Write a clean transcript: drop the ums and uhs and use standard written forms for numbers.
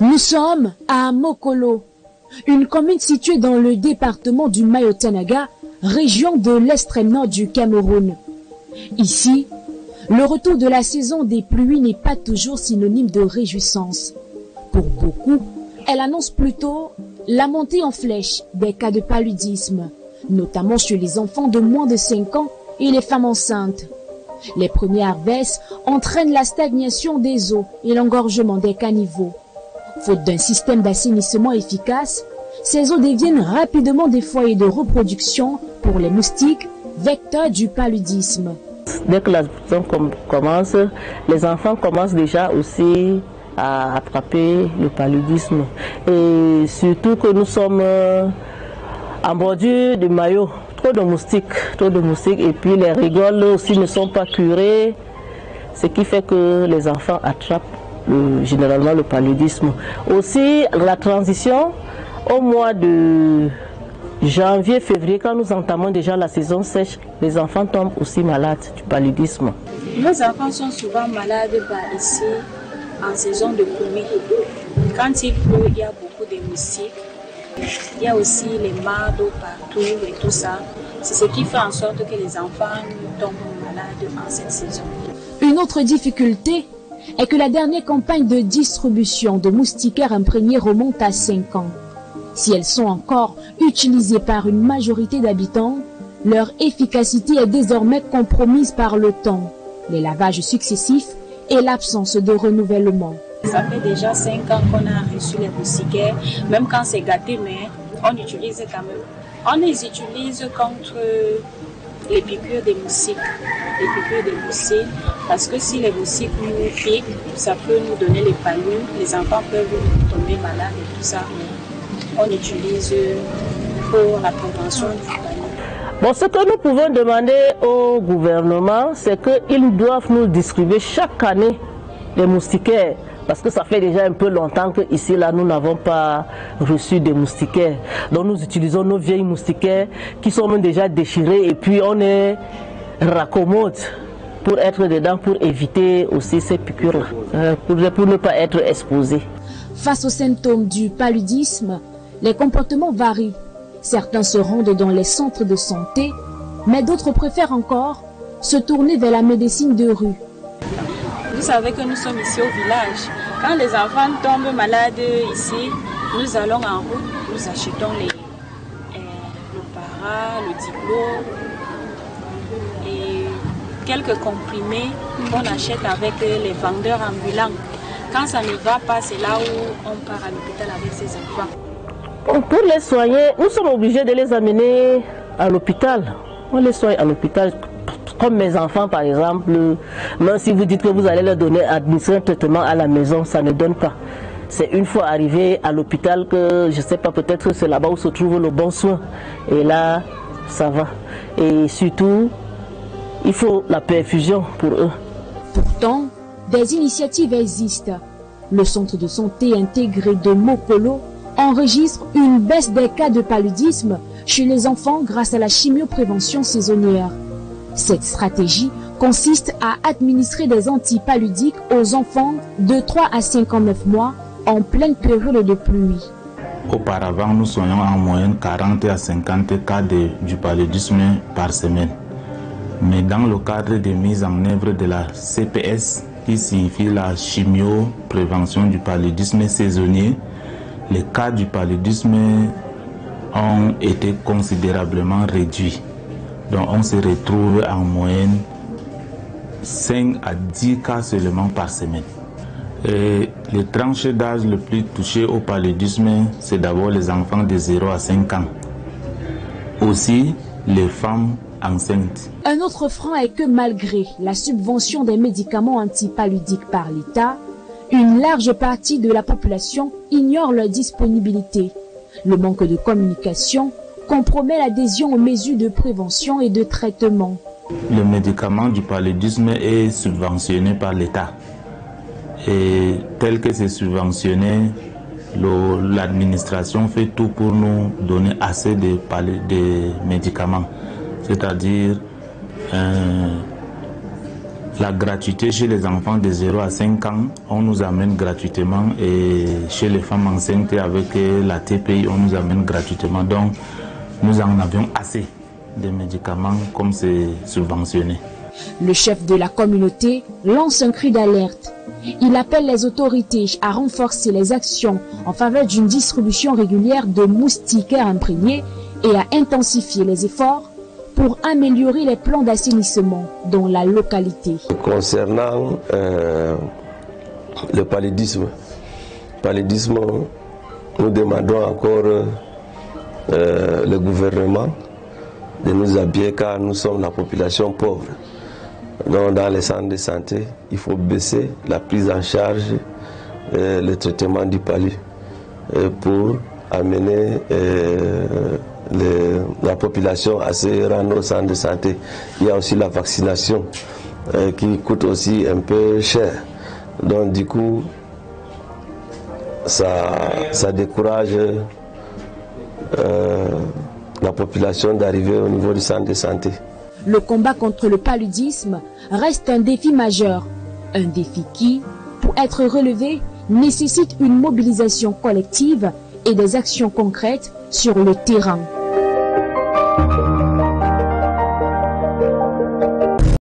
Nous sommes à Mokolo, une commune située dans le département du Mayo-Tanaga, région de l'extrême nord du Cameroun. Ici, le retour de la saison des pluies n'est pas toujours synonyme de réjouissance. Pour beaucoup, elle annonce plutôt la montée en flèche des cas de paludisme, notamment chez les enfants de moins de 5 ans et les femmes enceintes. Les premières baisses entraînent la stagnation des eaux et l'engorgement des caniveaux. Faute d'un système d'assainissement efficace, ces eaux deviennent rapidement des foyers de reproduction pour les moustiques, vecteurs du paludisme. Dès que la saison commence, les enfants commencent déjà aussi à attraper le paludisme. Et surtout que nous sommes en bordure du Mayo, trop de moustiques, et puis les rigoles aussi ne sont pas curées, ce qui fait que les enfants attrapent généralement le paludisme. Aussi, la transition au mois de janvier, février, quand nous entamons déjà la saison sèche, les enfants tombent aussi malades du paludisme. Nos enfants sont souvent malades ici en saison de pluie. Quand il pleut, il y a beaucoup de moustiques. Il y a aussi les mares d'eau partout et tout ça. C'est ce qui fait en sorte que les enfants tombent malades en cette saison. Une autre difficulté est que la dernière campagne de distribution de moustiquaires imprégnés remonte à 5 ans. Si elles sont encore utilisées par une majorité d'habitants, leur efficacité est désormais compromise par le temps, les lavages successifs et l'absence de renouvellement. Ça fait déjà 5 ans qu'on a reçu les moustiquaires, même quand c'est gâté, mais on utilise quand même. On les utilise contre les piqûres des moustiques. Parce que si les moustiques nous piquent, ça peut nous donner les palus, les enfants peuvent tomber malades et tout ça. On utilise pour la prévention du palud. Bon, ce que nous pouvons demander au gouvernement, c'est qu'ils doivent nous distribuer chaque année des moustiquaires. Parce que ça fait déjà un peu longtemps qu'ici, là, nous n'avons pas reçu des moustiquaires. Donc nous utilisons nos vieilles moustiquaires qui sont même déjà déchirées et puis on les raccommode pour être dedans, pour éviter aussi ces piqûres-là, pour ne pas être exposés. Face aux symptômes du paludisme, les comportements varient. Certains se rendent dans les centres de santé, mais d'autres préfèrent encore se tourner vers la médecine de rue. Vous savez que nous sommes ici au village. Quand les enfants tombent malades ici, nous allons en route, nous achetons le para, le diplo et quelques comprimés qu'on achète avec les vendeurs ambulants. Quand ça ne va pas, c'est là où on part à l'hôpital avec ces enfants. Pour les soigner, nous sommes obligés de les amener à l'hôpital. On les soigne à l'hôpital. Comme mes enfants par exemple, même si vous dites que vous allez leur donner, administrer un traitement à la maison, ça ne donne pas. C'est une fois arrivé à l'hôpital que, je ne sais pas, peut-être c'est là-bas où se trouve le bon soin. Et là, ça va. Et surtout, il faut la perfusion pour eux. Pourtant, des initiatives existent. Le centre de santé intégré de Mokolo enregistre une baisse des cas de paludisme chez les enfants grâce à la chimioprévention saisonnière. Cette stratégie consiste à administrer des antipaludiques aux enfants de 3 à 59 mois en pleine période de pluie. Auparavant, nous soignons en moyenne 40 à 50 cas du paludisme par semaine. Mais dans le cadre de mise en œuvre de la CPS, qui signifie la chimioprévention du paludisme saisonnier, les cas du paludisme ont été considérablement réduits. Donc on se retrouve en moyenne 5 à 10 cas seulement par semaine. Et les tranches d'âge les plus touchées au paludisme, c'est d'abord les enfants de 0 à 5 ans. Aussi les femmes enceintes. Un autre frein est que malgré la subvention des médicaments antipaludiques par l'État, une large partie de la population ignore leur disponibilité. Le manque de communication compromet l'adhésion aux mesures de prévention et de traitement. Le médicament du paludisme est subventionné par l'État. Et tel que c'est subventionné, l'administration fait tout pour nous donner assez de médicaments. C'est-à-dire La gratuité chez les enfants de 0 à 5 ans, on nous amène gratuitement, et chez les femmes enceintes avec la TPI, on nous amène gratuitement. Donc nous en avions assez de médicaments comme c'est subventionné. Le chef de la communauté lance un cri d'alerte. Il appelle les autorités à renforcer les actions en faveur d'une distribution régulière de moustiquaires imprégnés et à intensifier les efforts pour améliorer les plans d'assainissement dans la localité. Concernant le paludisme, nous demandons encore le gouvernement de nous habiller car nous sommes la population pauvre. Donc dans les centres de santé, il faut baisser la prise en charge, le traitement du palu pour amener la population à se rendre au centre de santé. Il y a aussi la vaccination qui coûte aussi un peu cher. Donc du coup, ça décourage la population d'arriver au niveau du centre de santé. Le combat contre le paludisme reste un défi majeur. Un défi qui, pour être relevé, nécessite une mobilisation collective et des actions concrètes sur le terrain.